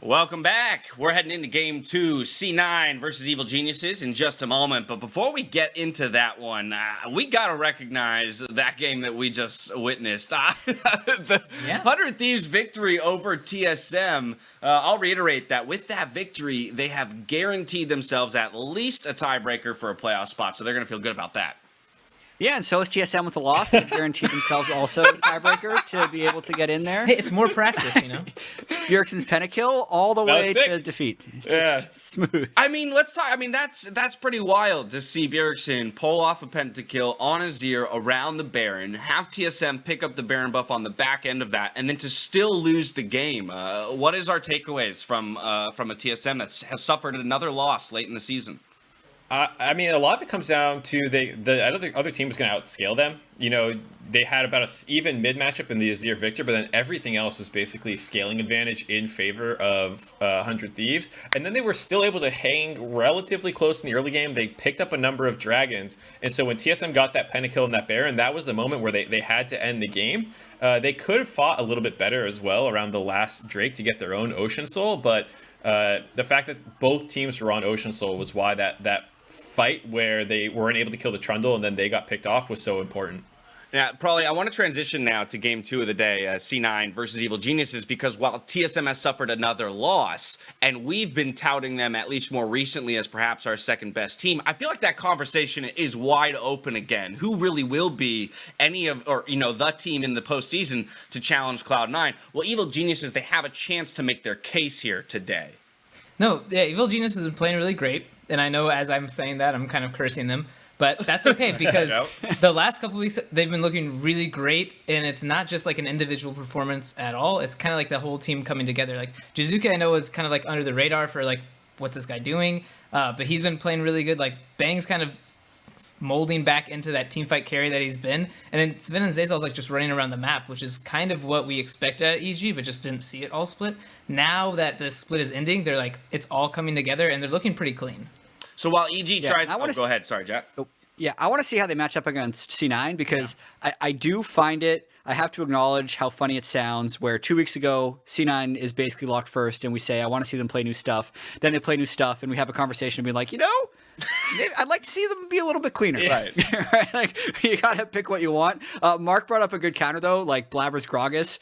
Welcome back. We're heading into game 2, C9 versus Evil Geniuses in just a moment. But before we get into that one, we got to recognize that game that we just witnessed. The 100 Thieves victory over TSM. I'll reiterate that with that victory, they have guaranteed themselves at least a tiebreaker for a playoff spot. So they're going to feel good about that. Yeah, and so is TSM with the loss. They guaranteed themselves also a tiebreaker to be able to get in there. Hey, it's more practice, you know. Bjergsen's pentakill all the way to defeat. Yeah, smooth. I mean, let's talk. I mean, that's pretty wild to see Bjergsen pull off a pentakill on Azir around the Baron, have TSM pick up the Baron buff on the back end of that, and then to still lose the game. What is our takeaways from a TSM that has suffered another loss late in the season? I mean, a lot of it comes down to the other team was going to outscale them. You know, they had about a even mid matchup in the Azir Victor, but then everything else was basically scaling advantage in favor of 100 Thieves. And then they were still able to hang relatively close in the early game. They picked up a number of dragons. And so when TSM got that pentakill and that Baron, that was the moment where they had to end the game. They could have fought a little bit better as well around the last Drake to get their own Ocean Soul. But the fact that both teams were on Ocean Soul was why that fight where they weren't able to kill the Trundle and then they got picked off was so important. Yeah, probably. I want to transition now to game 2 of the day, C9 versus Evil Geniuses, because while TSM has suffered another loss, and we've been touting them at least more recently as perhaps our second best team, I feel like that conversation is wide open again. Who really will be the team in the postseason to challenge Cloud9? Well, Evil Geniuses, they have a chance to make their case here today. No, yeah, Evil Genius has been playing really great, and I know as I'm saying that, I'm kind of cursing them, but that's okay because the last couple weeks, they've been looking really great, and it's not just like an individual performance at all. It's kind of like the whole team coming together. Like, Jiizuke, I know, was kind of like under the radar for like, what's this guy doing? But he's been playing really good. Like, Bang's kind of molding back into that teamfight carry that he's been. And then Zven and Zeyzal is like just running around the map, which is kind of what we expected at EG, but just didn't see it all split. Now that the split is ending, they're like, it's all coming together, and they're looking pretty clean. So while EG tries... go ahead. Sorry, Jack. Yeah, I want to see how they match up against C9 because I do find it, I have to acknowledge how funny it sounds where 2 weeks ago, C9 is basically locked first and we say, I want to see them play new stuff. Then they play new stuff and we have a conversation and be like, I'd like to see them be a little bit cleaner. Right. Right? Like, you got to pick what you want. Mark brought up a good counter though, like Blaber's Gragas.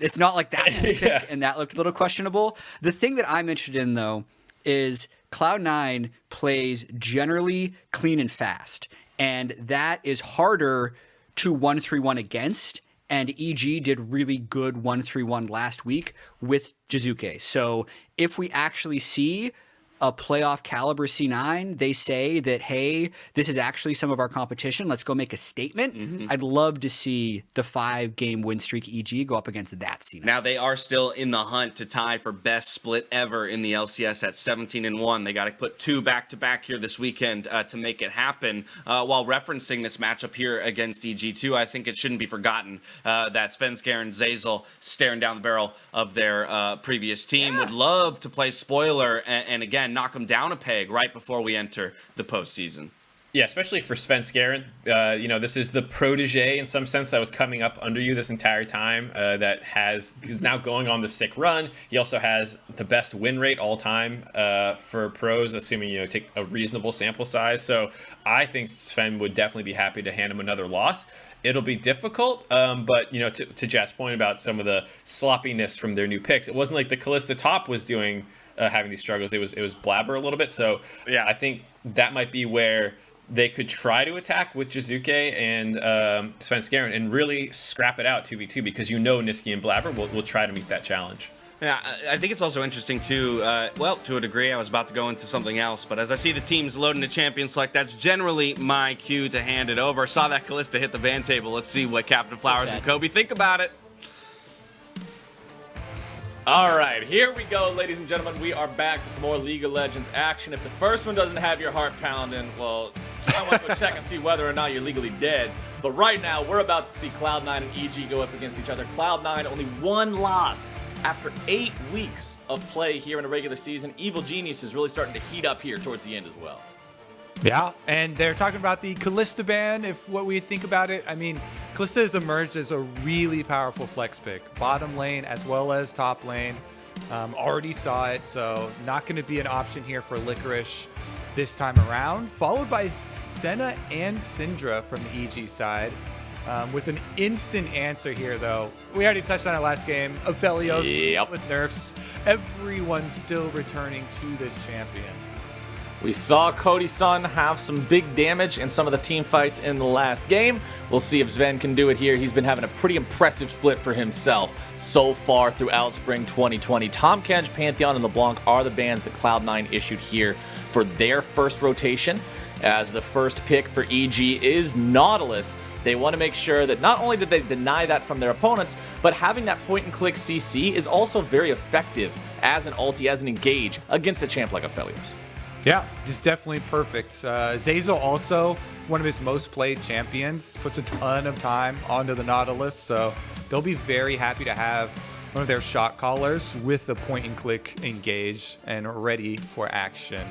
It's not like that's the pick, and that looked a little questionable. The thing that I'm interested in though is Cloud9 plays generally clean and fast, and that is harder to 1-3-1 against, and EG did really good 1-3-1 last week with Jiizuke. So if we actually see a playoff caliber C9, they say that, hey, this is actually some of our competition. Let's go make a statement. Mm-hmm. I'd love to see the 5-game win streak EG go up against that C9. Now, they are still in the hunt to tie for best split ever in the LCS at 17-1. They got to put 2 back-to-back here this weekend to make it happen. While referencing this matchup here against EG2, I think it shouldn't be forgotten that Svenskeren, Zeyzal, staring down the barrel of their previous team, would love to play spoiler and again, knock them down a peg right before we enter the postseason. Yeah, especially for Svenskeren. This is the protege in some sense that was coming up under you this entire time that is now going on the sick run. He also has the best win rate all time for pros, assuming take a reasonable sample size. So I think Sven would definitely be happy to hand him another loss. It'll be difficult, but to Jeff's point about some of the sloppiness from their new picks, it wasn't like the Kalista top was doing having these struggles. It was Blaber a little bit. So yeah, I think that might be where they could try to attack with Jiizuke and Svenskeren and really scrap it out 2v2 because Nisqy and Blaber will try to meet that challenge. Yeah, I think it's also interesting too, to a degree, I was about to go into something else, but as I see the teams loading the champion select, that's generally my cue to hand it over. Saw that Kalista hit the ban table. Let's see what Captain Flowers and Kobe think about it. All right, here we go, ladies and gentlemen. We are back for some more League of Legends action. If the first one doesn't have your heart pounding, well, I want to go check and see whether or not you're legally dead. But right now, we're about to see Cloud9 and EG go up against each other. Cloud9 only 1 loss after 8 weeks of play here in a regular season. Evil Genius is really starting to heat up here towards the end as well. Yeah, and they're talking about the Kalista ban. If what we think about it, I mean, Kalista has emerged as a really powerful flex pick, bottom lane as well as top lane. Already saw it, so not going to be an option here for Licorice this time around. Followed by Senna and Syndra from the EG side. With an instant answer here, though. We already touched on it last game. Aphelios with nerfs. Everyone's still returning to this champion. We saw Cody-san have some big damage in some of the team fights in the last game. We'll see if Zven can do it here. He's been having a pretty impressive split for himself so far throughout Spring 2020. Tahm Kench, Pantheon, and LeBlanc are the bans that Cloud9 issued here for their first rotation. As the first pick for EG is Nautilus. They want to make sure that not only did they deny that from their opponents, but having that point-and-click CC is also very effective as an ulti, as an engage against a champ like Aphelios. Yeah, just definitely perfect. Zeyzal also, one of his most played champions, puts a ton of time onto the Nautilus, so they'll be very happy to have one of their shot callers with a point-and-click engage and ready for action.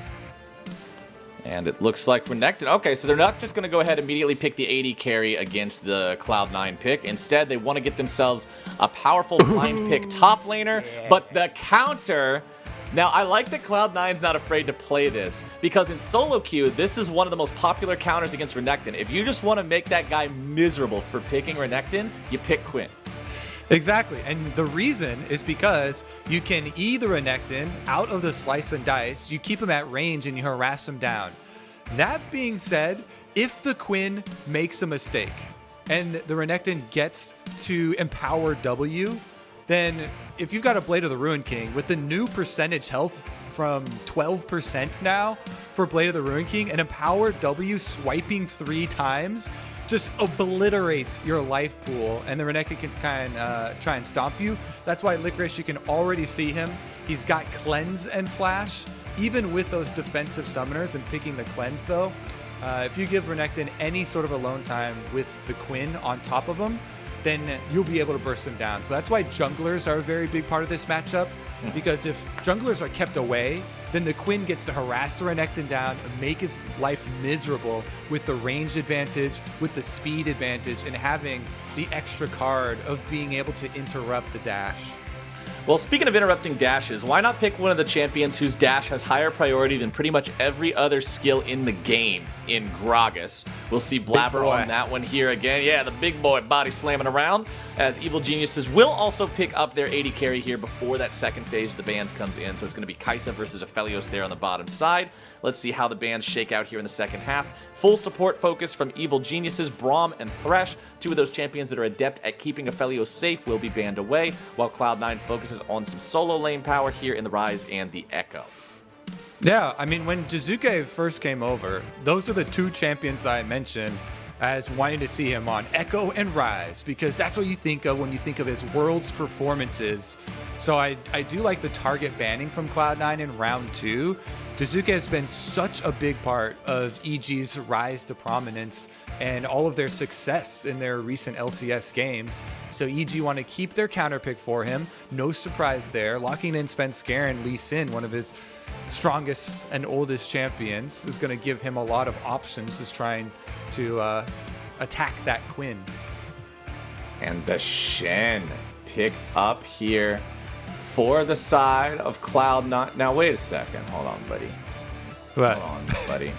And it looks like Renekton. Okay, so they're not just going to go ahead and immediately pick the AD carry against the Cloud9 pick. Instead, they want to get themselves a powerful blind pick top laner. Yeah. But the counter... Now, I like that Cloud9's not afraid to play this, because in solo queue, this is one of the most popular counters against Renekton. If you just want to make that guy miserable for picking Renekton, you pick Quinn. Exactly, and the reason is because you can either Renekton out of the slice and dice, you keep him at range and you harass him down. That being said, if the Quinn makes a mistake and the Renekton gets to empower W, then if you've got a Blade of the Ruined King with the new percentage health from 12% now for Blade of the Ruined King, an empowered W swiping 3 times just obliterates your life pool, and the Renekton can try and stomp you. That's why Licorice, you can already see him. He's got Cleanse and Flash, even with those defensive summoners and picking the Cleanse though. If you give Renekton any sort of alone time with the Quinn on top of him, then you'll be able to burst him down. So that's why junglers are a very big part of this matchup, because if junglers are kept away, then the Quinn gets to harass the Renekton down and make his life miserable with the range advantage, with the speed advantage, and having the extra card of being able to interrupt the dash. Well, speaking of interrupting dashes, why not pick one of the champions whose dash has higher priority than pretty much every other skill in the game in Gragas? We'll see Blaber on that one here again. Yeah, the big boy body slamming around, as Evil Geniuses will also pick up their AD carry here before that second phase of the bans comes in. So it's going to be Kaisa versus Aphelios there on the bottom side. Let's see how the bans shake out here in the second half. Full support focus from Evil Geniuses, Braum and Thresh. Two of those champions that are adept at keeping Aphelios safe will be banned away, while Cloud9 focuses on some solo lane power here in the Rise and the Echo. Yeah, I mean, when Jiizuke first came over, those are the two champions that I mentioned as wanting to see him on Echo and Rise, because that's what you think of when you think of his Worlds performances. So I do like the target banning from Cloud9 in round 2. Jiizuke has been such a big part of EG's rise to prominence and all of their success in their recent LCS games. So EG want to keep their counter pick for him. No surprise there. Locking in Svenskeren, Lee Sin, one of his strongest and oldest champions, is going to give him a lot of options as trying to attack that Quinn. And the Shen picked up here for the side of Cloud9. Now, wait a second. Hold on, buddy. What? Hold on, buddy.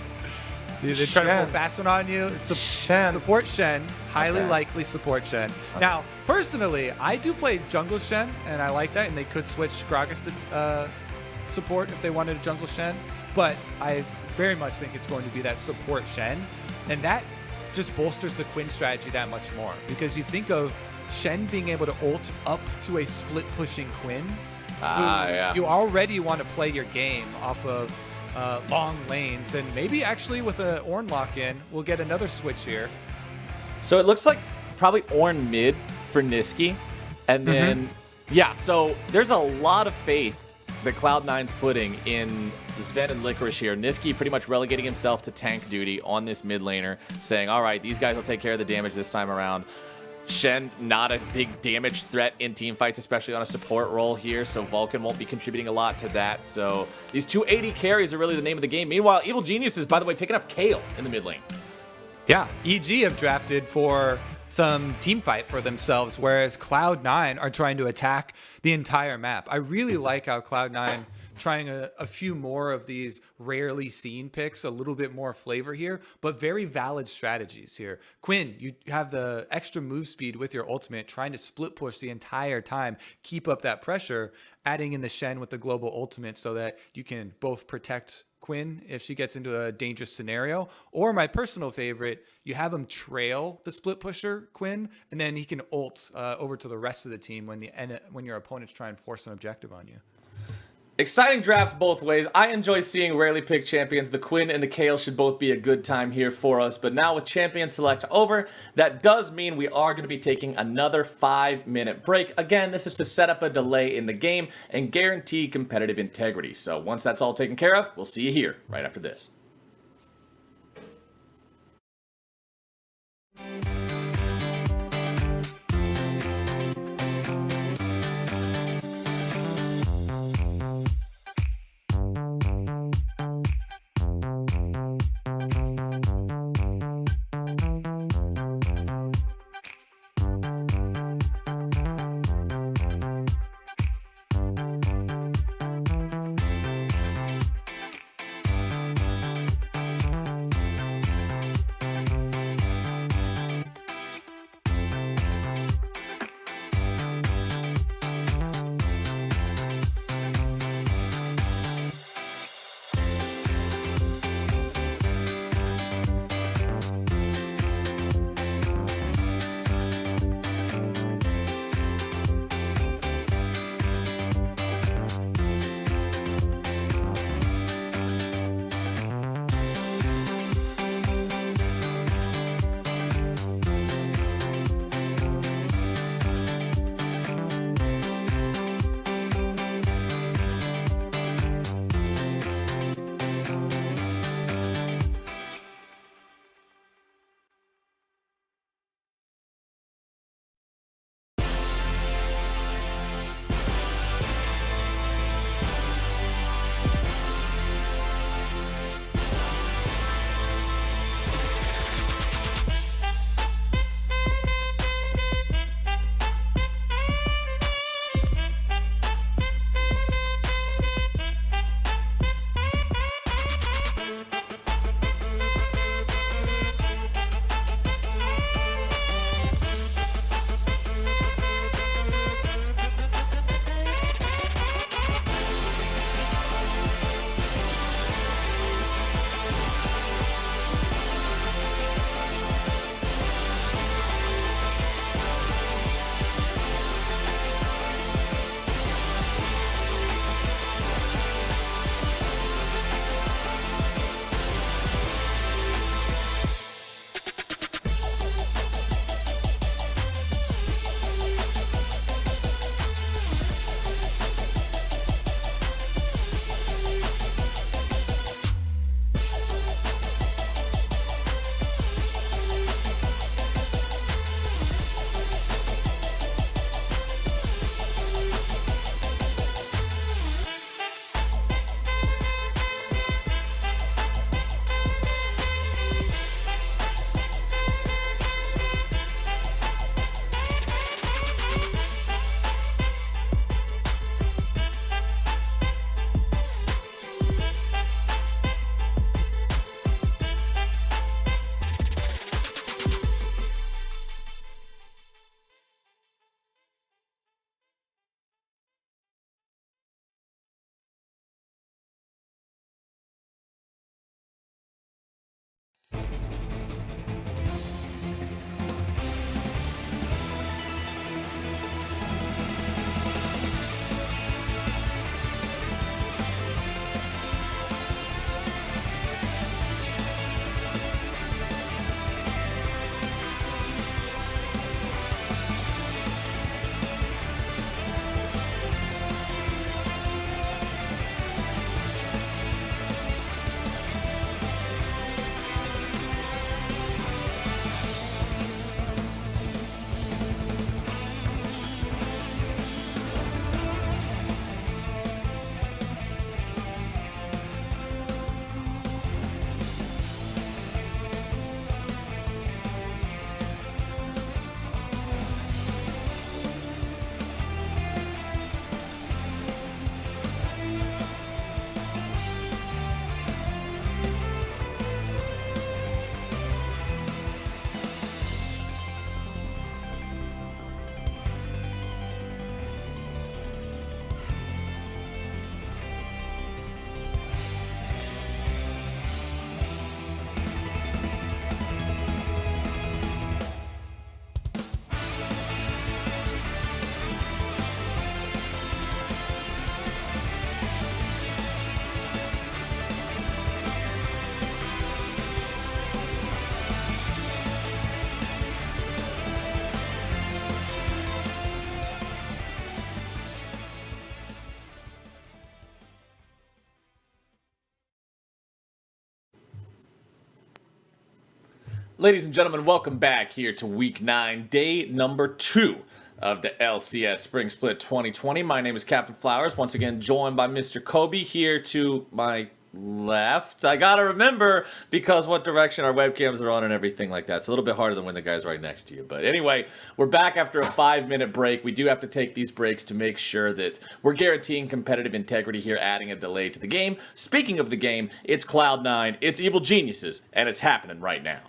They try to pull a fast one on you. Shen. Support Shen. Highly likely support Shen. Okay. Now, personally, I do play jungle Shen, and I like that, and they could switch Gragas to support if they wanted a jungle Shen, but I very much think it's going to be that support Shen, and that just bolsters the Quinn strategy that much more, because you think of Shen being able to ult up to a split pushing Quinn. Yeah. You already want to play your game off of long lanes, and maybe actually with a Ornn lock-in, we'll get another switch here. So it looks like probably Ornn mid for Nisqy, and then yeah. So there's a lot of faith that Cloud9's putting in Zven and Licorice here. Nisqy pretty much relegating himself to tank duty on this mid laner, saying, all right, these guys will take care of the damage this time around. Shen, not a big damage threat in team fights, especially on a support role here, so Vulcan won't be contributing a lot to that. So these two AD carries are really the name of the game. Meanwhile, Evil Geniuses, by the way, picking up Kayle in the mid lane. Yeah, EG have drafted for some team fight for themselves, whereas Cloud9 are trying to attack the entire map. I really like how Cloud9 trying a few more of these rarely seen picks, a little bit more flavor here, but very valid strategies here. Quinn, you have the extra move speed with your ultimate, trying to split push the entire time, keep up that pressure, adding in the Shen with the global ultimate so that you can both protect Quinn if she gets into a dangerous scenario, or my personal favorite, you have him trail the split pusher Quinn, and then he can ult over to the rest of the team when your opponents try and force an objective on you. Exciting drafts both ways. I enjoy seeing rarely picked champions. The Quinn and the Kayle should both be a good time here for us. But now with champion select over, that does mean we are going to be taking another 5-minute break. Again, this is to set up a delay in the game and guarantee competitive integrity. So once that's all taken care of, we'll see you here right after this. Ladies and gentlemen, welcome back here to Week 9, day number 2 of the LCS Spring Split 2020. My name is Captain Flowers, once again joined by Mr. Kobe here to my left. I gotta remember because what direction our webcams are on and everything like that. It's a little bit harder than when the guy's right next to you. But anyway, we're back after a 5-minute break. We do have to take these breaks to make sure that we're guaranteeing competitive integrity here, adding a delay to the game. Speaking of the game, it's Cloud9, it's Evil Geniuses, and it's happening right now.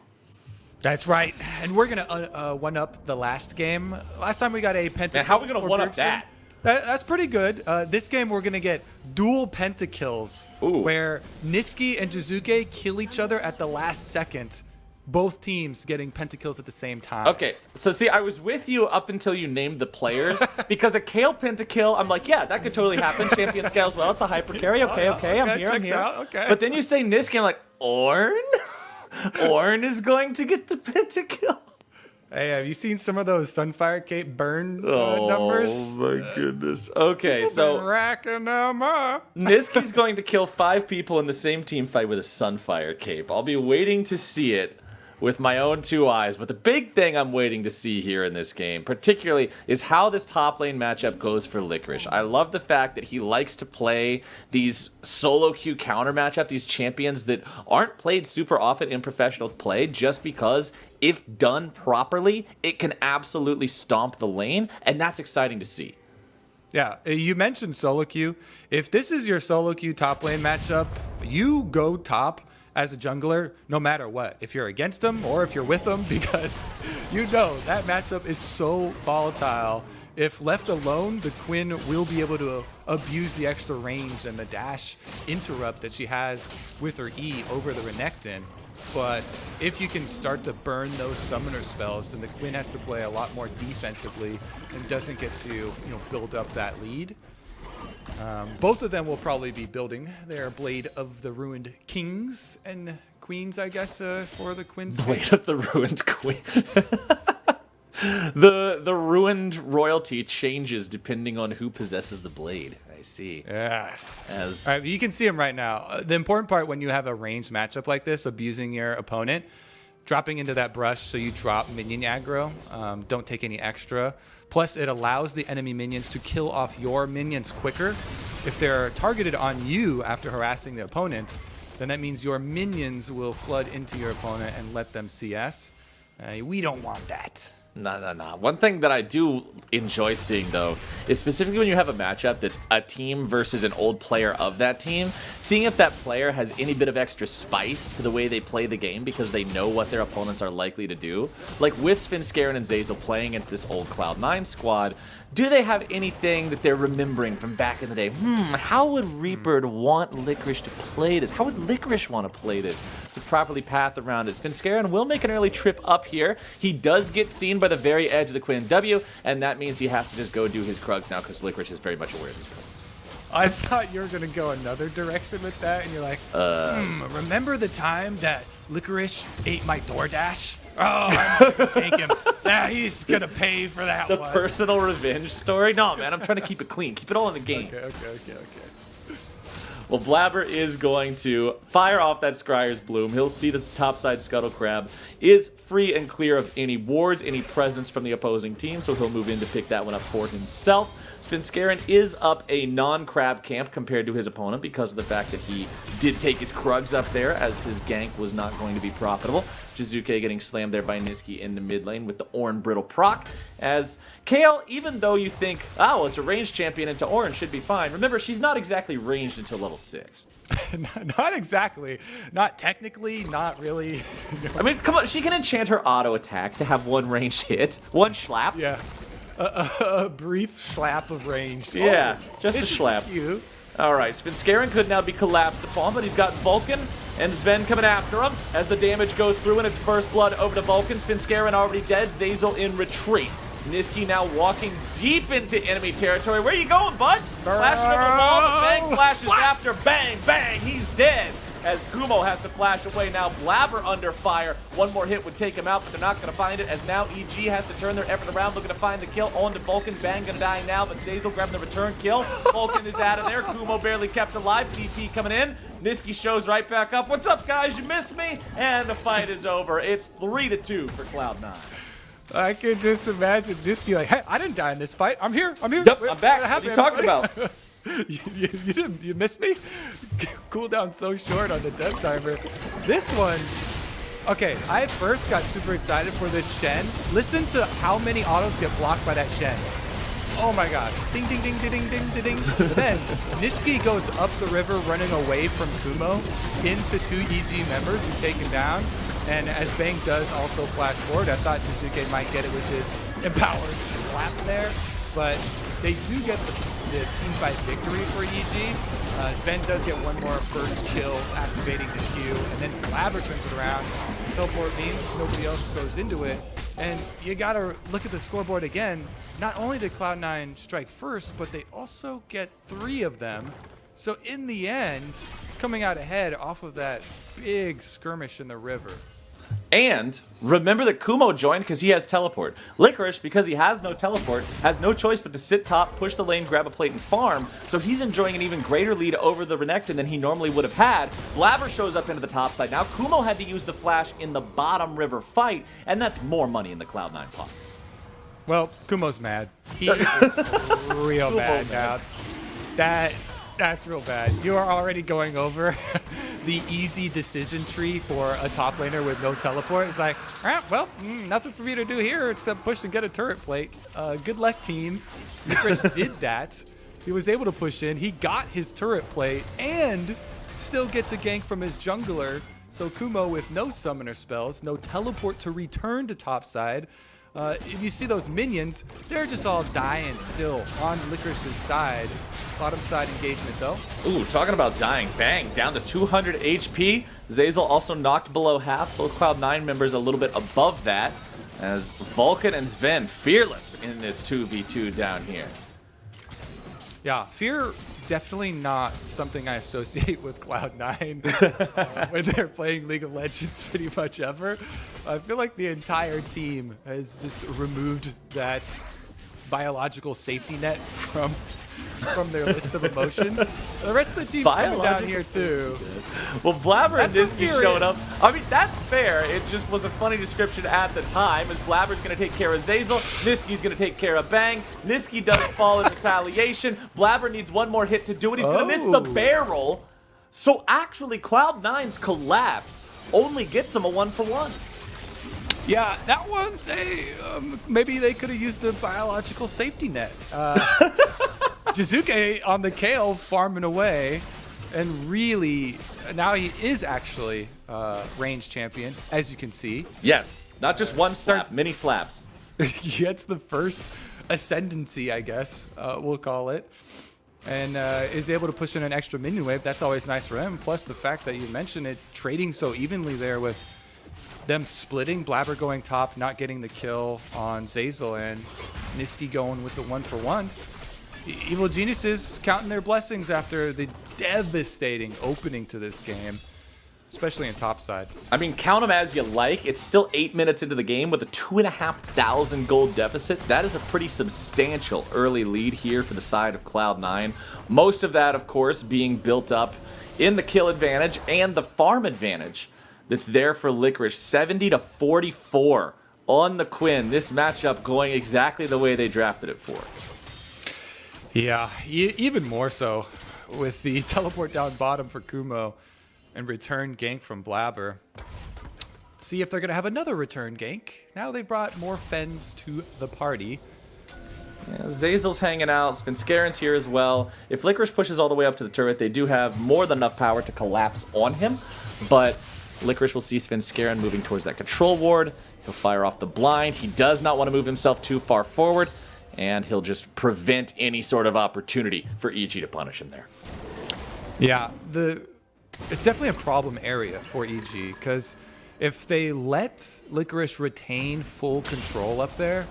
That's right. And we're going to one-up the last game. Last time we got a pentakill. And how are we going to one-up that? That's pretty good. This game, we're going to get dual pentakills, where Nisqy and Jiizuke kill each other at the last second. Both teams getting pentakills at the same time. Okay, so see, I was with you up until you named the players, because a Kayle pentakill, I'm like, yeah, that could totally happen. Champion scale as well. It's a hyper carry. Okay, I'm here. Okay. But then you say Nisqy, I'm like, Ornn? Ornn is going to get the pentakill. Hey, have you seen some of those Sunfire Cape burn numbers? Oh my goodness. Okay, so racking them up. Nisqy's going to kill 5 people in the same team fight with a Sunfire Cape. I'll be waiting to see it with my own 2 eyes. But the big thing I'm waiting to see here in this game, particularly, is how this top lane matchup goes for Licorice. I love the fact that he likes to play these solo queue counter matchup, these champions that aren't played super often in professional play, just because if done properly, it can absolutely stomp the lane, and that's exciting to see. Yeah, you mentioned solo queue. If this is your solo queue top lane matchup, you go top as a jungler, no matter what, if you're against them or if you're with them, because you know that matchup is so volatile. If left alone, the Quinn will be able to abuse the extra range and the dash interrupt that she has with her E over the Renekton. But if you can start to burn those summoner spells, then the Quinn has to play a lot more defensively and doesn't get to build up that lead. Both of them will probably be building their Blade of the Ruined Kings and Queens, I guess, for the Quinn's Blade of the Ruined Queen. The ruined royalty changes depending on who possesses the blade. I see. Yes. All right, you can see him right now. The important part when you have a ranged matchup like this, abusing your opponent, dropping into that brush so you drop minion aggro. Don't take any extra. Plus, it allows the enemy minions to kill off your minions quicker. If they're targeted on you after harassing the opponent, then that means your minions will flood into your opponent and let them CS. We don't want that. No. One thing that I do enjoy seeing, though, is specifically when you have a matchup that's a team versus an old player of that team, seeing if that player has any bit of extra spice to the way they play the game because they know what their opponents are likely to do. Like with Svenskeren and Zeyzal playing against this old Cloud9 squad, do they have anything that they're remembering from back in the day? How would Reaper want Licorice to play this? How would Licorice want to play this to properly path around it? Svenskeren will make an early trip up here. He does get seen by the very edge of the Quinn's W, and that means he has to just go do his Krugs now because Licorice is very much aware of his presence. I thought you were going to go another direction with that, and you're like, remember the time that Licorice ate my DoorDash? Oh, I'm going to thank him. He's going to pay for that one. The personal revenge story? No, man, I'm trying to keep it clean. Keep it all in the game. Okay. Well, Blaber is going to fire off that Scryer's Bloom. He'll see that the topside Scuttle Crab is free and clear of any wards, any presence from the opposing team, so he'll move in to pick that one up for himself. Svenskeren is up a non-crab camp compared to his opponent because of the fact that he did take his Krugs up there as his gank was not going to be profitable. Jiizuke getting slammed there by Nisqy in the mid lane with the Ornn Brittle proc. As Kayle, even though you think, oh, it's a ranged champion into Ornn should be fine, remember, she's not exactly ranged until level 6. Not exactly. Not technically, not really. I mean, come on, she can enchant her auto attack to have one ranged hit, one schlap. Yeah. A brief slap of range. Yeah, just a slap. Cute. All right, Svenskeren could now be collapsed upon, but he's got Vulcan and Zven coming after him as the damage goes through and it's first blood over to Vulcan. Svenskeren already dead, Zeyzal in retreat. Nisqy now walking deep into enemy territory. Where you going, bud? Flashing over the wall, but bang flashes after bang, bang, he's dead. as Kumo has to flash away. Now Blaber under fire. One more hit would take him out, but they're not going to find it, as now EG has to turn their effort around, looking to find the kill onto Vulcan. Bang gonna die now, but Zeyzal grabbing the return kill. Vulcan is out of there. Kumo barely kept alive. TP coming in. Nisqy shows right back up. What's up, guys? You missed me? And the fight is over. It's 3-2 for Cloud9. I could just imagine Nisqy like, hey, I didn't die in this fight. I'm here. I'm here. Yep, Wait, I'm back. what What are you happened, talking everybody? about? You missed me? Cooldown so short on the death timer. This one, okay, I first got super excited for this Shen. Listen to how many autos get blocked by that Shen. Oh my god. Ding, ding, ding, ding, ding, ding, ding. Then Nisqy goes up the river running away from Kumo into 2 EG members who take him down. And as Bang does also flash forward, I thought Jiizuke might get it with his empowered slap there. But they do get the team fight victory for EG. Zven does get one more first kill, activating the Q, and then Blaber turns it around. Teleport means nobody else goes into it. And you gotta look at the scoreboard again. Not only did Cloud9 strike first, but they also get 3 of them. So in the end, coming out ahead off of that big skirmish in the river. And remember that Kumo joined because he has teleport. Licorice, because he has no teleport, has no choice but to sit top, push the lane, grab a plate, and farm. So he's enjoying an even greater lead over the Renekton than he normally would have had. Blaber shows up into the top side. Now Kumo had to use the flash in the bottom river fight, and that's more money in the Cloud9 pockets. Well, Kumo's mad. He is real bad now. That's real bad. You are already going over the easy decision tree for a top laner with no teleport. It's like, well, nothing for me to do here except push and get a turret plate. Good luck, team. Chris did that. He was able to push in. He got his turret plate and still gets a gank from his jungler. So Kumo with no summoner spells, no teleport to return to topside. If you see those minions, they're just all dying still on Licorice's side. Bottom side engagement though. Ooh, talking about dying. Bang, down to 200 HP. Zeyzal also knocked below half. Both Cloud9 members a little bit above that, as Vulcan and Zven fearless in this 2v2 down here. Yeah, fear definitely not something I associate with Cloud9 when they're playing League of Legends pretty much ever. I feel like the entire team has just removed that biological safety net from their list of emotions. The rest of the team coming down here too. Well, Blaber and That's Nisqy showed up. I mean, that's fair. It just was a funny description at the time, as Blaber's going to take care of Zeyzal. Nisqy's going to take care of Bang. Nisqy does fall in retaliation. Blaber needs one more hit to do it. He's going to miss the barrel. So actually, Cloud9's collapse only gets him a 1-for-1. Yeah, that one, maybe they could have used a biological safety net. Jiizuke on the Kayle farming away, and really, now he is actually range champion, as you can see. Yes, not just one slap, many slaps. He gets the first ascendancy, I guess, we'll call it, and is able to push in an extra minion wave. That's always nice for him, plus the fact that you mentioned it, trading so evenly there with them splitting, Blaber going top, not getting the kill on Zeyzal, and Nisqy going with the 1-for-1. Evil Geniuses counting their blessings after the devastating opening to this game, especially in topside. I mean, count them as you like. It's still 8 minutes into the game with a 2,500 gold deficit. That is a pretty substantial early lead here for the side of Cloud9. Most of that, of course, being built up in the kill advantage and the farm advantage that's there for Licorice. 70-44 on the Quinn. This matchup going exactly the way they drafted it for. Yeah, even more so with the teleport down bottom for Kumo and return gank from Blaber. See if they're going to have another return gank. Now they've brought more Fens to the party. Yeah, Zeyzal's hanging out. Svenskeren's here as well. If Licorice pushes all the way up to the turret, they do have more than enough power to collapse on him. But Licorice will see Svenskeren moving towards that control ward. He'll fire off the blind. He does not want to move himself too far forward, and he'll just prevent any sort of opportunity for EG to punish him there. Yeah, it's definitely a problem area for EG, because if they let Licorice retain full control up there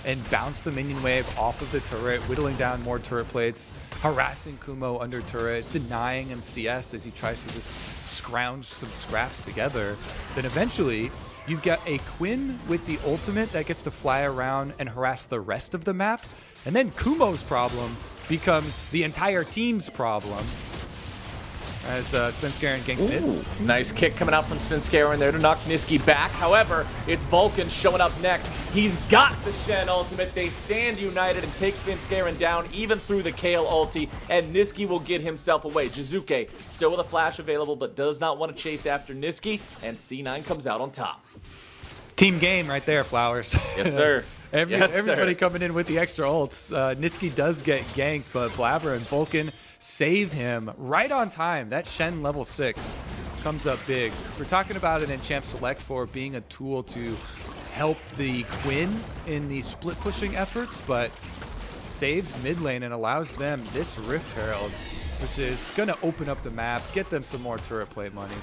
and bounce the minion wave off of the turret, whittling down more turret plates, harassing Kumo under turret, denying him CS as he tries to just scrounge some scraps together, then eventually you've got a Quinn with the ultimate that gets to fly around and harass the rest of the map. And then Kumo's problem becomes the entire team's problem as Svenskeren ganks mid. Nice kick coming out from Svenskeren there to knock Nisqy back. However, it's Vulcan showing up next. He's got the Shen ultimate. They stand united and take Svenskeren down even through the Kayle ulti, and Nisqy will get himself away. Jiizuke still with a flash available, but does not want to chase after Nisqy, and C9 comes out on top. Team game right there, Flowers. Yes, sir. Everybody coming in with the extra ults. Nisqy does get ganked, but Blaber and Vulcan save him right on time. That Shen level 6 comes up big. We're talking about it in Champ Select for being a tool to help the Quinn in the split pushing efforts, but saves mid lane and allows them this Rift Herald, which is going to open up the map, get them some more turret plate money.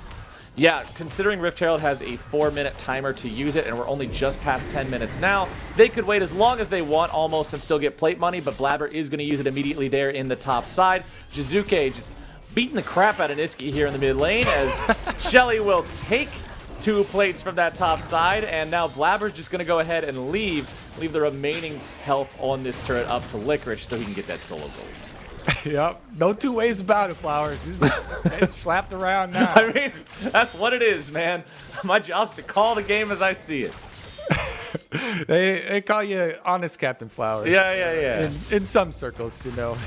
Yeah, considering Rift Herald has a 4-minute timer to use it, and we're only just past 10 minutes now, they could wait as long as they want almost and still get plate money, but Blaber is going to use it immediately there in the top side. Jiizuke just beating the crap out of Nisqy here in the mid lane as Shelly will take 2 plates from that top side, and now Blaber's just going to go ahead and leave the remaining health on this turret up to Licorice so he can get that solo gold. Yep, no two ways about it, Flowers. He's getting slapped around now. I mean, that's what it is, man. My job's to call the game as I see it. They call you Honest Captain Flowers. Yeah. In some circles, you know.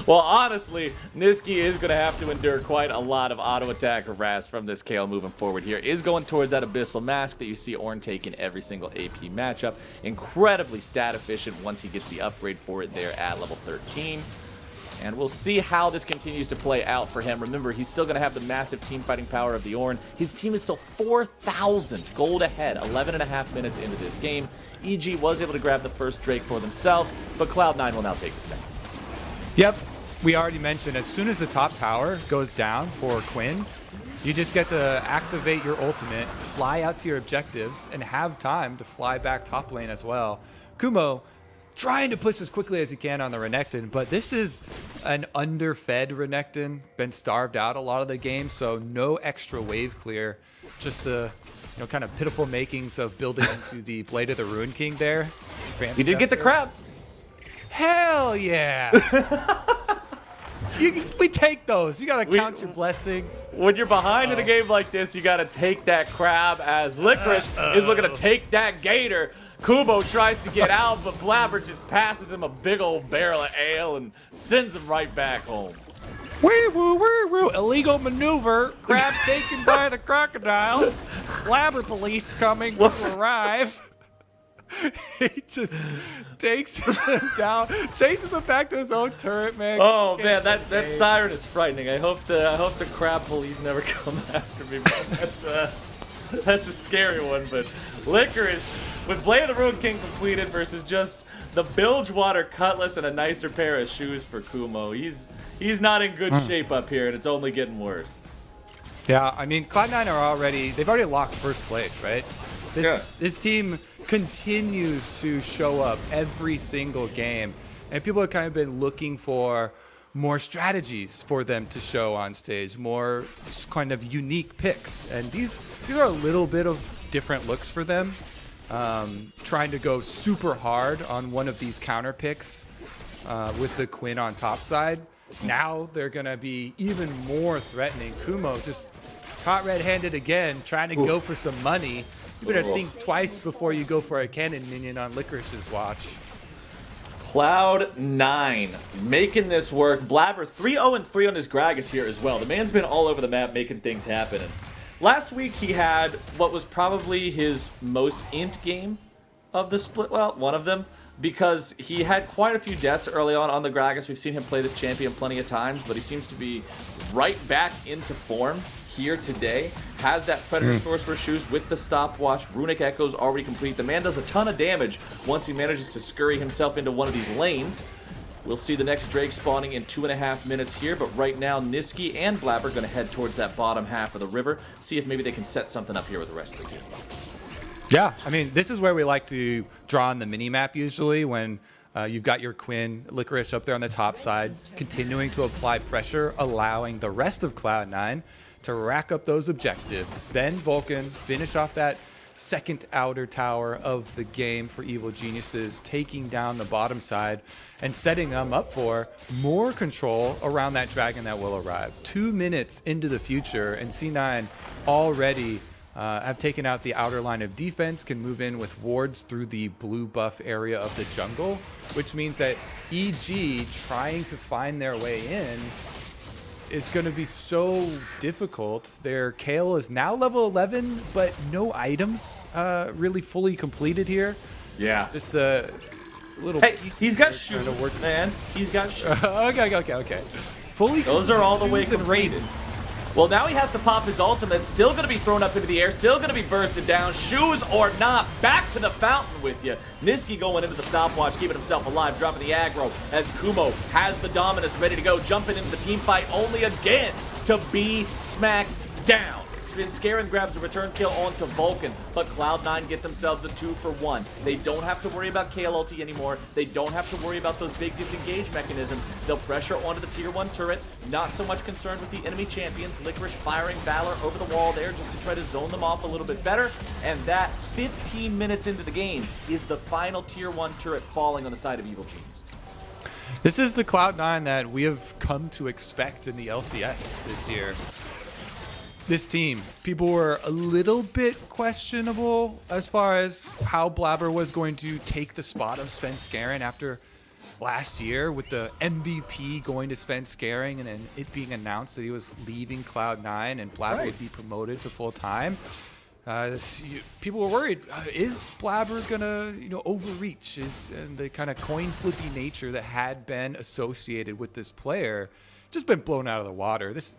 Well, honestly, Nisqy is going to have to endure quite a lot of auto attack harass from this Kayle moving forward here. Is going towards that Abyssal Mask that you see Ornn take in every single AP matchup. Incredibly stat efficient once he gets the upgrade for it there at level 13. And we'll see how this continues to play out for him. Remember, he's still going to have the massive team fighting power of the Ornn. His team is still 4,000 gold ahead, 11.5 minutes into this game. EG was able to grab the first Drake for themselves, but Cloud9 will now take the second. Yep, we already mentioned as soon as the top tower goes down for Quinn, you just get to activate your ultimate, fly out to your objectives, and have time to fly back top lane as well. Kumo trying to push as quickly as he can on the Renekton, but this is an underfed Renekton, been starved out a lot of the game, so no extra wave clear, just the kind of pitiful makings of building into the Blade of the Ruin King there. He did get the crab. Hell yeah! We take those. You gotta count your blessings. When you're behind in a game like this, you gotta take that crab as Licorice is looking to take that gator. Kumo tries to get out, but Blaber just passes him a big old barrel of ale and sends him right back home. Woo woo woo woo! Illegal maneuver. Crab taken by the crocodile. Blaber police coming to arrive. He just takes him down, chases him back to his own turret, man. Oh man, that siren is frightening. I hope the crab police never come after me. That's a scary one. But Licorice with Blade of the Ruin King completed versus just the Bilgewater Cutlass and a nicer pair of shoes for Kumo. He's not in good shape up here, and it's only getting worse. Yeah, I mean, Cloud9 they've already locked first place, right? This team continues to show up every single game, and people have kind of been looking for more strategies for them to show on stage, more just kind of unique picks, and these are a little bit of different looks for them. Trying to go super hard on one of these counter picks with the Quinn on top side. Now they're gonna be even more threatening. Kumo just caught red-handed again, trying to go for some money. You better think twice before you go for a cannon minion on Licorice's watch. Cloud9 making this work. Blaber 3-0-3 on his Gragas here as well. The man's been all over the map making things happen. And last week he had what was probably his most int game of the split. Well, one of them, because he had quite a few deaths early on the Gragas. We've seen him play this champion plenty of times, but he seems to be right back into form here today. Has that Predator Sorcerer shoes with the stopwatch. Runic Echo's already complete. The man does a ton of damage once he manages to scurry himself into one of these lanes. We'll see the next Drake spawning in 2.5 minutes here, but right now Nisqy and Blaber going to head towards that bottom half of the river, see if maybe they can set something up here with the rest of the team. Yeah, I mean, this is where we like to draw on the mini-map usually when you've got your Quinn, Licorice up there on the top side, continuing to apply pressure, allowing the rest of Cloud9 to rack up those objectives. Then Vulcan finish off that second outer tower of the game for Evil Geniuses, taking down the bottom side and setting them up for more control around that dragon that will arrive. 2 minutes into the future, and C9 already have taken out the outer line of defense, can move in with wards through the blue buff area of the jungle, which means that EG trying to find their way in is going to be so difficult. Their Kayle is now level 11, but no items really fully completed here. Yeah. Just a little Hey, piece he's got trying to shoes, work. man. He's got shoes. Okay. Fully Those are all the way shoes and completed. Ravens. Well, now he has to pop his ultimate. Still going to be thrown up into the air. Still going to be bursted down. Shoes or not. Back to the fountain with you. Nisqy going into the stopwatch, keeping himself alive, dropping the aggro as Kumo has the Dominus ready to go. Jumping into the team fight only again to be smacked down. Svenskeren grabs a return kill onto Vulcan, but Cloud9 get themselves a 2-for-1. They don't have to worry about Kayle ulti anymore. They don't have to worry about those big disengage mechanisms. They'll pressure onto the tier 1 turret. Not so much concerned with the enemy champions. Licorice firing Valor over the wall there just to try to zone them off a little bit better. And that 15 minutes into the game is the final tier 1 turret falling on the side of Evil Geniuses. This is the Cloud9 that we have come to expect in the LCS this year. This team, people were a little bit questionable as far as how Blaber was going to take the spot of Svenskeren after last year with the MVP going to Svenskeren and then it being announced that he was leaving Cloud9 and Blaber would be promoted to full-time. People were worried, is Blaber gonna overreach? And the kind of coin flippy nature that had been associated with this player just been blown out of the water. This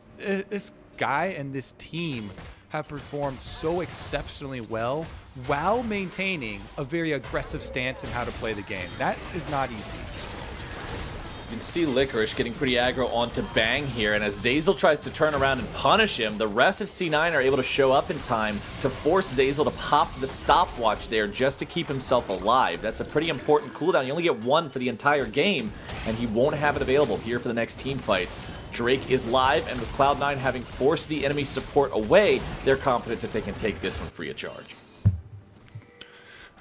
guy and this team have performed so exceptionally well while maintaining a very aggressive stance in how to play the game. That is not easy. You can see Licorice getting pretty aggro onto Bang here, and as Zeyzal tries to turn around and punish him, the rest of C9 are able to show up in time to force Zeyzal to pop the stopwatch there just to keep himself alive. That's a pretty important cooldown. You only get one for the entire game, and he won't have it available here for the next team fights. Drake is live, and with Cloud9 having forced the enemy support away, they're confident that they can take this one free of charge.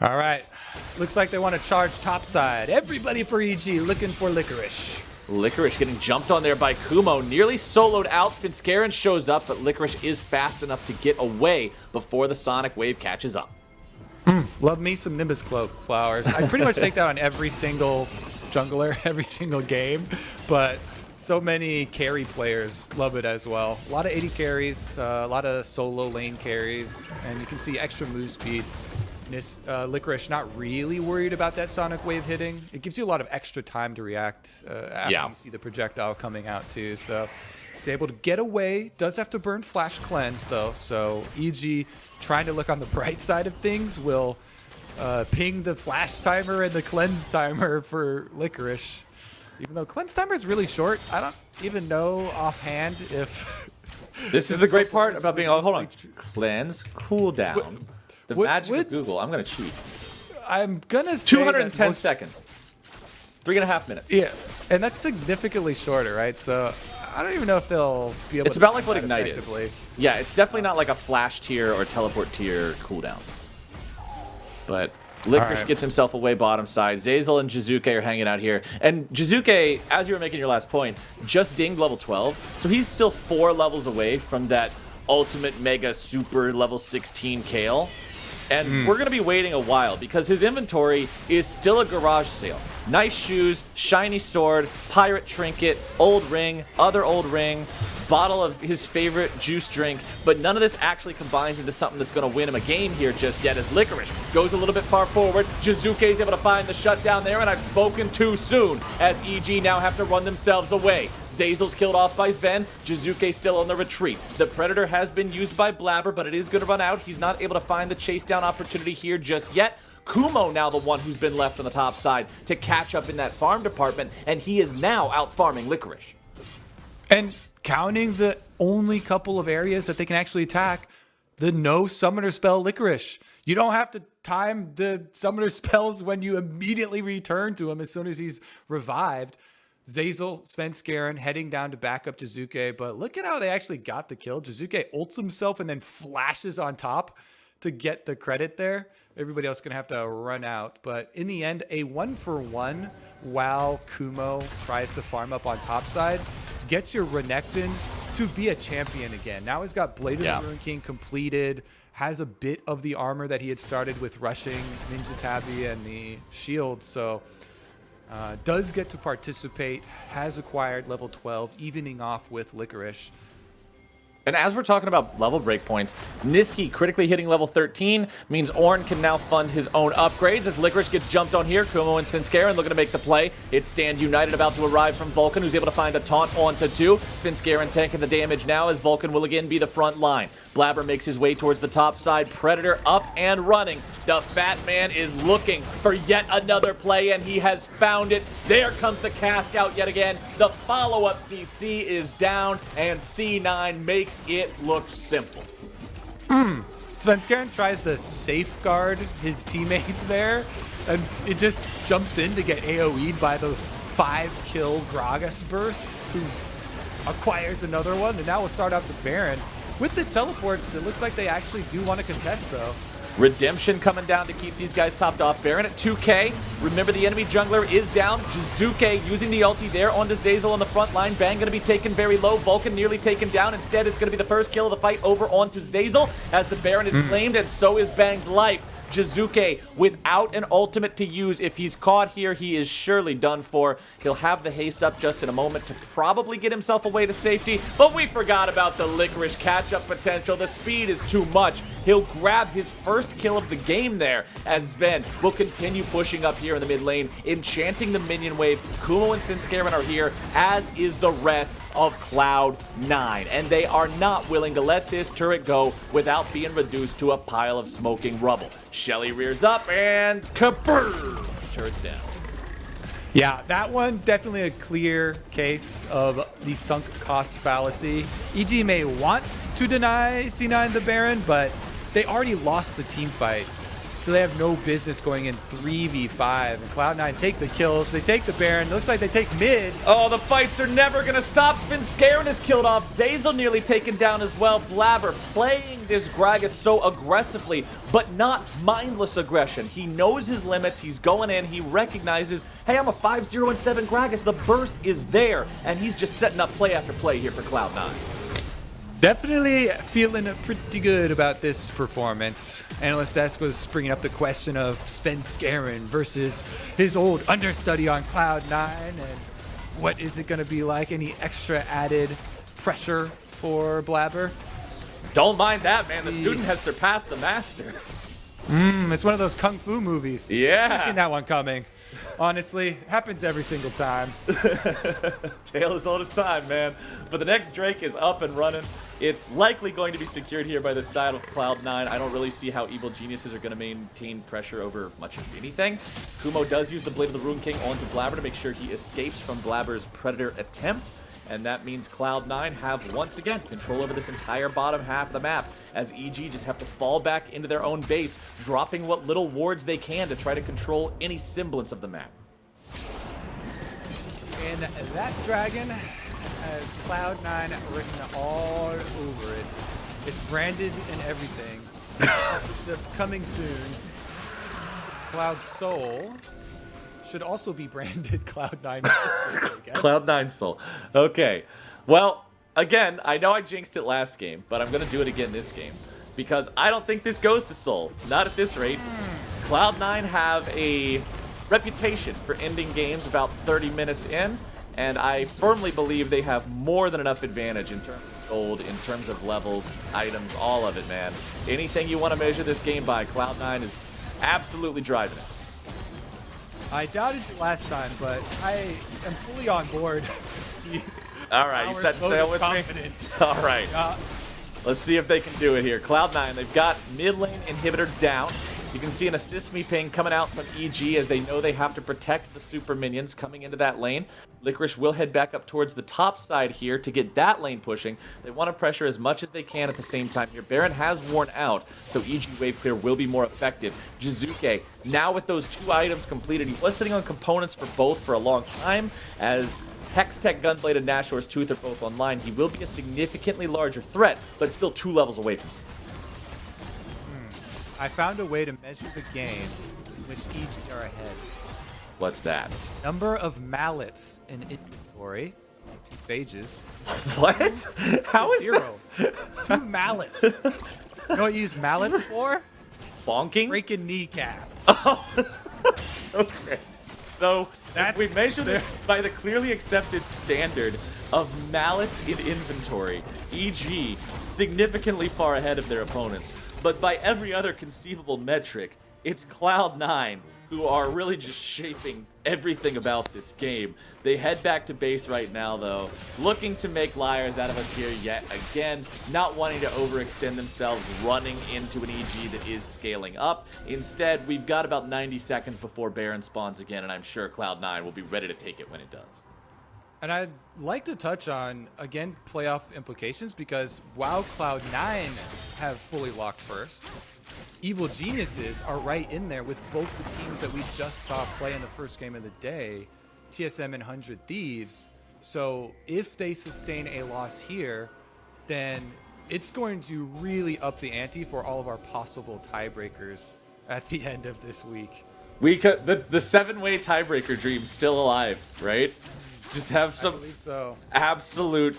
All right. Looks like they want to charge topside. Everybody for EG looking for Licorice. Licorice getting jumped on there by Kumo, nearly soloed out. Svenskeren shows up, but Licorice is fast enough to get away before the Sonic Wave catches up. Love me some Nimbus Cloak flowers. I pretty much take that on every single jungler, every single game, but so many carry players love it as well. A lot of 80 carries, a lot of solo lane carries, and you can see extra move speed. Licorice not really worried about that Sonic Wave hitting. It gives you a lot of extra time to react after you see the projectile coming out too. So he's able to get away. Does have to burn Flash Cleanse though. So EG trying to look on the bright side of things will ping the Flash timer and the Cleanse timer for Licorice. Even though Cleanse timer is really short, I don't even know offhand if... This is the great part about being... Oh, hold on. Cleanse, cooldown. The magic of Google. I'm going to cheat. I'm going to say 210 seconds. 3.5 minutes. Yeah, and that's significantly shorter, right? So I don't even know if they'll be able to... It's about like what do that Ignite is. effectively. Yeah, it's definitely not like a flash tier or teleport tier cooldown. But Licorice gets himself away bottom side. Zeyzal and Jiizuke are hanging out here. And Jiizuke, as you were making your last point, just dinged level 12. So he's still 4 levels away from that ultimate mega super level 16 Kayle. And we're going to be waiting a while because his inventory is still a garage sale. Nice shoes, shiny sword, pirate trinket, old ring, other old ring, bottle of his favorite juice drink, but none of this actually combines into something that's going to win him a game here just yet as Licorice goes a little bit far forward. Jiizuke is able to find the shutdown there, and I've spoken too soon as EG now have to run themselves away. Zeyzal's killed off by Zven. Jiizuke still on the retreat. The Predator has been used by Blaber, but it is going to run out. He's not able to find the chase down opportunity here just yet. Kumo now the one who's been left on the top side to catch up in that farm department, and he is now out farming Licorice. And counting the only couple of areas that they can actually attack, the no summoner spell Licorice. You don't have to time the summoner spells when you immediately return to him as soon as he's revived. Zeyzal, Svenskeren heading down to back up Jiizuke, but look at how they actually got the kill. Jiizuke ults himself and then flashes on top to get the credit there. Everybody else going to have to run out, but in the end, a 1-for-1 while Kumo tries to farm up on top side, gets your Renekton to be a champion again. Now he's got Blade of the Ruin King completed, has a bit of the armor that he had started with rushing Ninja Tabby and the shield, so does get to participate, has acquired level 12, evening off with Licorice. And as we're talking about level breakpoints, Nisqy critically hitting level 13 means Ornn can now fund his own upgrades. As Licorice gets jumped on here, Kumo and Svenskeren looking to make the play. It's Stand United about to arrive from Vulcan, who's able to find a taunt onto 2. Svenskeren tanking the damage now as Vulcan will again be the front line. Blaber makes his way towards the top side. Predator up and running. The fat man is looking for yet another play, and he has found it. There comes the cask out yet again. The follow-up CC is down, and C9 makes it look simple. Svenskeren tries to safeguard his teammate there, and it just jumps in to get AoE'd by the 5-kill Gragas burst, who acquires another one, and now we'll start out the Baron. With the teleports, it looks like they actually do want to contest, though. Redemption coming down to keep these guys topped off. Baron at 2k. Remember, the enemy jungler is down. Jiizuke using the ulti there onto Zeyzal on the front line. Bang going to be taken very low. Vulcan nearly taken down. Instead, it's going to be the first kill of the fight over onto Zeyzal as the Baron is claimed, and so is Bang's life. Jiizuke without an ultimate to use. If he's caught here, he is surely done for. He'll have the haste up just in a moment to probably get himself away to safety, but we forgot about the Licorice catch-up potential. The speed is too much. He'll grab his first kill of the game there as Zven will continue pushing up here in the mid lane, enchanting the minion wave. Kumo and Svenskeren are here, as is the rest of Cloud9, and they are not willing to let this turret go without being reduced to a pile of smoking rubble. Shelly rears up and kaboom! Turret's down. Yeah, that one definitely a clear case of the sunk cost fallacy. EG may want to deny C9 the Baron, but they already lost the team fight, so they have no business going in 3v5. And Cloud9 take the kills, they take the Baron, it looks like they take mid. Oh, the fights are never gonna stop. Svenskeren is killed off. Zeyzal nearly taken down as well. Blaber playing this Gragas so aggressively, but not mindless aggression. He knows his limits, he's going in, he recognizes, hey, I'm a 5-0-7 Gragas, the burst is there, and he's just setting up play after play here for Cloud9. Definitely feeling pretty good about this performance. Analyst Desk was bringing up the question of Svenskeren versus his old understudy on Cloud9, and what is it going to be like? Any extra added pressure for Blaber? Don't mind that, man. The student has surpassed the master. It's one of those kung fu movies. Yeah. I've seen that one coming. Honestly, happens every single time. Tale as old as time, man. But the next Drake is up and running. It's likely going to be secured here by the side of Cloud9. I don't really see how Evil Geniuses are going to maintain pressure over much of anything. Kumo does use the Blade of the Ruin King onto Blaber to make sure he escapes from Blaber's Predator attempt. And that means Cloud9 have, once again, control over this entire bottom half of the map, as EG just have to fall back into their own base, dropping what little wards they can to try to control any semblance of the map. And that dragon has Cloud9 written all over it. It's branded and everything. Coming soon. Cloud Soul should also be branded Cloud9. Cloud9 Soul. Okay. Well, again, I know I jinxed it last game, but I'm going to do it again this game. Because I don't think this goes to Soul. Not at this rate. Cloud9 have a reputation for ending games about 30 minutes in, and I firmly believe they have more than enough advantage in terms of gold, in terms of levels, items, all of it, man. Anything you want to measure this game by, Cloud9 is absolutely driving it. I doubted it last time, but I am fully on board. All right, you set sail with confidence. me? All right. Let's see if they can do it here. Cloud9, they've got mid lane inhibitor down. You can see an assist me ping coming out from EG as they know they have to protect the super minions coming into that lane. Licorice will head back up towards the top side here to get that lane pushing. They want to pressure as much as they can at the same time here. Baron has worn out, so EG wave clear will be more effective. Jiizuke, now with those 2 items completed, he was sitting on components for both for a long time. As Hextech, Gunblade, and Nashor's Tooth are both online, he will be a significantly larger threat, but still 2 levels away from Zven. I found a way to measure the game in which EG are ahead. What's that? Number of mallets in inventory. 2 phages. What? How is 0. 2 mallets. You know what you use mallets for? bonking? Breaking kneecaps. Okay. So That's we measure this by the clearly accepted standard of mallets in inventory, e.g. significantly far ahead of their opponents. But by every other conceivable metric, it's Cloud9 who are really just shaping everything about this game. They head back to base right now, though, looking to make liars out of us here yet again, not wanting to overextend themselves, running into an EG that is scaling up. Instead, we've got about 90 seconds before Baron spawns again, and I'm sure Cloud9 will be ready to take it when it does. And I'd like to touch on, again, playoff implications, because while Cloud9 have fully locked first, Evil Geniuses are right in there with both the teams that we just saw play in the first game of the day, TSM and 100 Thieves. So if they sustain a loss here, then it's going to really up the ante for all of our possible tiebreakers at the end of this week. We could, the 7-way tiebreaker dream's still alive, right? Just have some absolute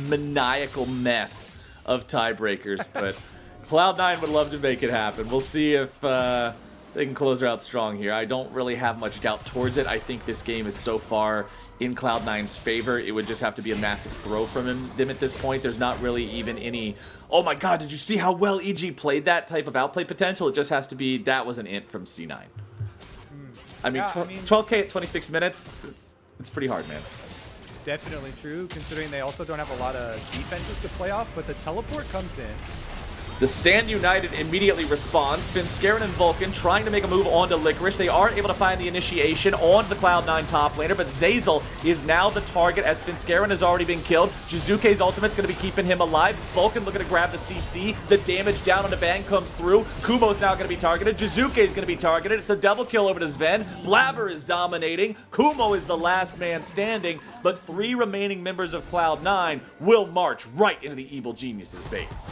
maniacal mess of tiebreakers, but Cloud9 would love to make it happen. We'll see if they can close her out strong here. I don't really have much doubt towards it. I think this game is so far in Cloud9's favor. It would just have to be a massive throw from them at this point. There's not really even any, oh my god, did you see how well EG played that type of outplay potential? It just has to be, that was an int from C9. I mean, 12k at 26 minutes, it's pretty hard, man. Definitely true, considering they also don't have a lot of defenses to play off, but the teleport comes in. The Stand United immediately responds. Svenskeren and Vulcan trying to make a move onto Licorice. They are able to find the initiation on the Cloud9 top laner, but Zeyzal is now the target as Svenskeren has already been killed. Jiizuke's ultimate's going to be keeping him alive. Vulcan looking to grab the CC. The damage down on the bang comes through. Kumo's now going to be targeted. Jiizuke's going to be targeted. It's a double kill over to Zven. Blaber is dominating. Kumo is the last man standing, but 3 remaining members of Cloud9 will march right into the Evil Geniuses base.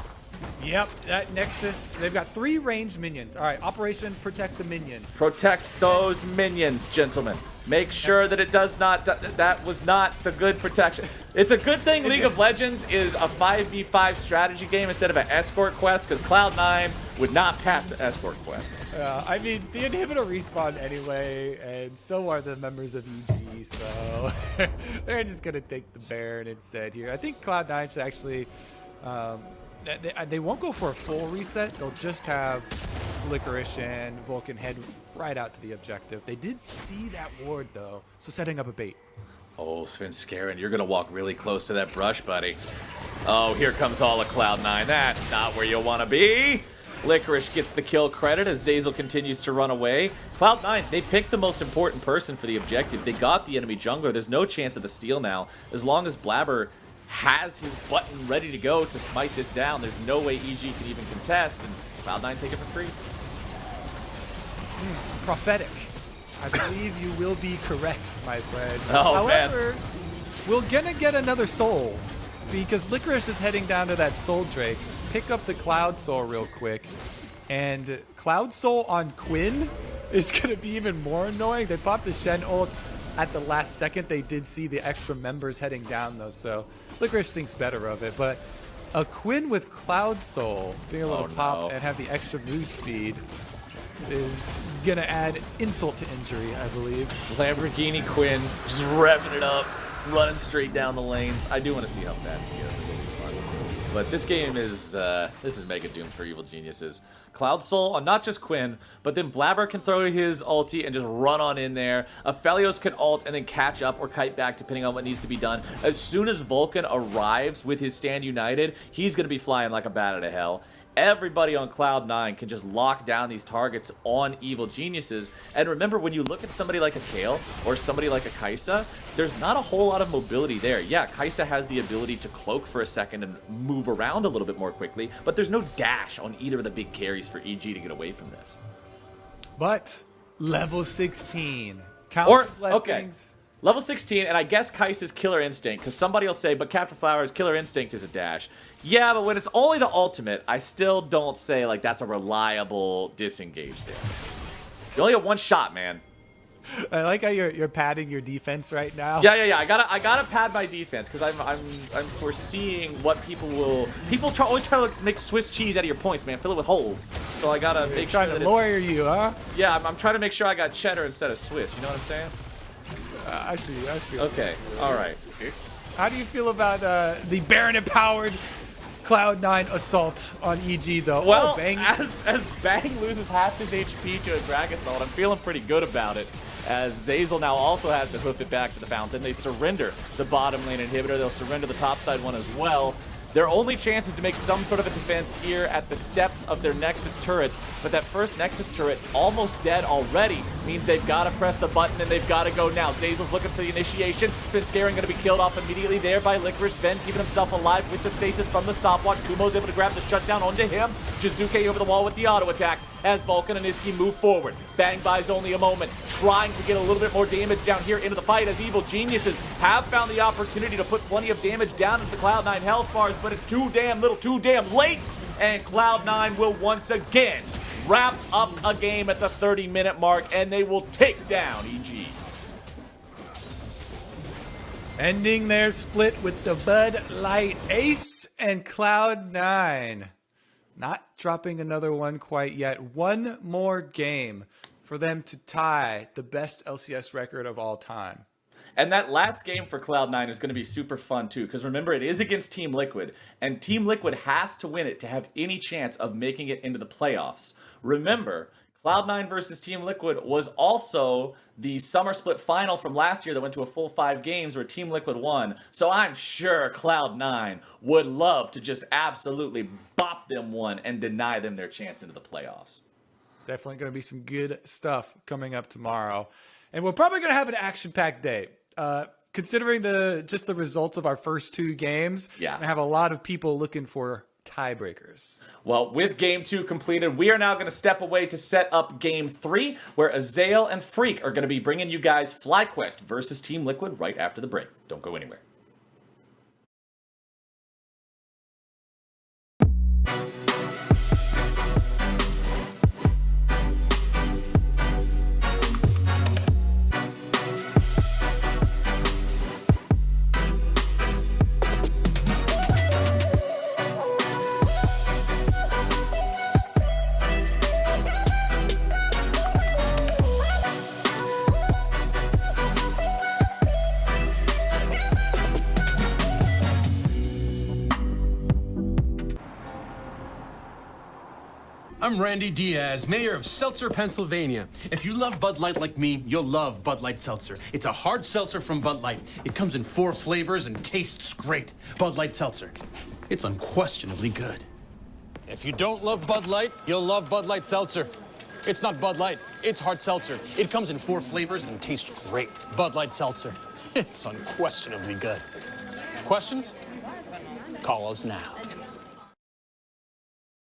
Yep, that Nexus, they've got 3 ranged minions. All right, Operation Protect the Minions. Protect those minions, gentlemen. Make sure that it does not, that was not the good protection. It's a good thing League of Legends is a 5v5 strategy game instead of an escort quest, because Cloud9 would not pass the escort quest. I mean, the inhibitor respawned anyway, and so are the members of EG, so they're just going to take the Baron instead here. I think Cloud9 should actually... They won't go for a full reset. They'll just have Licorice and Vulcan head right out to the objective. They did see that ward, though, so setting up a bait. Oh, Svenskeren, you're going to walk really close to that brush, buddy. Oh, here comes all of Cloud9. That's not where you want to be. Licorice gets the kill credit as Zeyzal continues to run away. Cloud9, they picked the most important person for the objective. They got the enemy jungler. There's no chance of the steal now. As long as Blaber has his button ready to go to smite this down, there's no way EG can even contest, and Cloud9 take it for free. Prophetic. I believe you will be correct, my friend. Oh, however, we're gonna get another soul, because Licorice is heading down to that soul Drake. Pick up the Cloud Soul real quick, and Cloud Soul on Quinn is gonna be even more annoying. They popped the Shen ult at the last second. They did see the extra members heading down, though, so Licorice thinks better of it. But a Quinn with Cloud Soul being able to pop and have the extra move speed is gonna add insult to injury, I believe. Lamborghini Quinn just revving it up, running straight down the lanes. I do want to see how fast he is. It will be fun. But this game is this is mega doomed for Evil Geniuses. Cloud Soul on not just Quinn, but then Blaber can throw his ulti and just run on in there. Aphelios can ult and then catch up or kite back depending on what needs to be done. As soon as Vulcan arrives with his Stand United, he's going to be flying like a bat out of hell. everybody on Cloud9 can just lock down these targets on Evil Geniuses. And remember, when you look at somebody like a Kayle or somebody like a Kai'Sa, there's not a whole lot of mobility there. Yeah, Kai'Sa has the ability to cloak for a second and move around a little bit more quickly, but there's no dash on either of the big carries for EG to get away from this. But level 16. Count blessings. Level 16, and I guess Kai'Sa's Killer Instinct, because somebody will say, but Captain Flower's Killer Instinct is a dash. Yeah, but when it's only the ultimate, I still don't say, like, that's a reliable disengage there. You only have one shot, man. I like how you're padding your defense right now. Yeah. I gotta pad my defense, because I'm foreseeing what people will... always try to make Swiss cheese out of your points, man. Fill it with holes. So I gotta make sure trying to lawyer you, huh? Yeah, I'm trying to make sure I got cheddar instead of Swiss. You know what I'm saying? I see. Okay, all right. How do you feel about the Baron-empowered Cloud9 assault on EG, though? Well, Bang. as Bang loses half his HP to a Gragas assault, I'm feeling pretty good about it. As Zeyzal now also has to hoof it back to the fountain. They surrender the bottom lane inhibitor. They'll surrender the top side one as well. Their only chance is to make some sort of a defense here at the steps of their Nexus turrets, but that first Nexus turret, almost dead already, means they've got to press the button and they've got to go now. Zeyzal's looking for the initiation. Svenskeren going to be killed off immediately there by Licorice. Sven keeping himself alive with the stasis from the stopwatch. Kumo's able to grab the shutdown onto him. Jiizuke over the wall with the auto attacks as Vulcan and Nisqy move forward. Bang buys only a moment, trying to get a little bit more damage down here into the fight as Evil Geniuses have found the opportunity to put plenty of damage down into the Cloud9 health bars, but it's too damn little, too damn late, and Cloud9 will once again wrap up a game at the 30-minute mark, and they will take down EG. Ending their split with the Bud Light Ace and Cloud9. Not dropping another one quite yet. One more game for them to tie the best LCS record of all time. And that last game for Cloud9 is going to be super fun too, because remember, it is against Team Liquid, and Team Liquid has to win it to have any chance of making it into the playoffs. Remember, Cloud9 versus Team Liquid was also the summer split final from last year that went to a full 5 games where Team Liquid won. So I'm sure Cloud9 would love to just absolutely bop them one and deny them their chance into the playoffs. Definitely going to be some good stuff coming up tomorrow. And we're probably going to have an action-packed day. Considering just the results of our first 2 games, yeah, I have a lot of people looking for tiebreakers. Well, with Game 2 completed, we are now going to step away to set up Game 3, where Zeyzal and FLICKR are going to be bringing you guys FlyQuest versus Team Liquid right after the break. Don't go anywhere. I'm Randy Diaz, mayor of Seltzer, Pennsylvania. If you love Bud Light like me, you'll love Bud Light Seltzer. It's a hard seltzer from Bud Light. It comes in 4 flavors and tastes great. Bud Light Seltzer. It's unquestionably good. If you don't love Bud Light, you'll love Bud Light Seltzer. It's not Bud Light, it's hard seltzer. It comes in 4 flavors and tastes great. Bud Light Seltzer. It's unquestionably good. Questions? Call us now.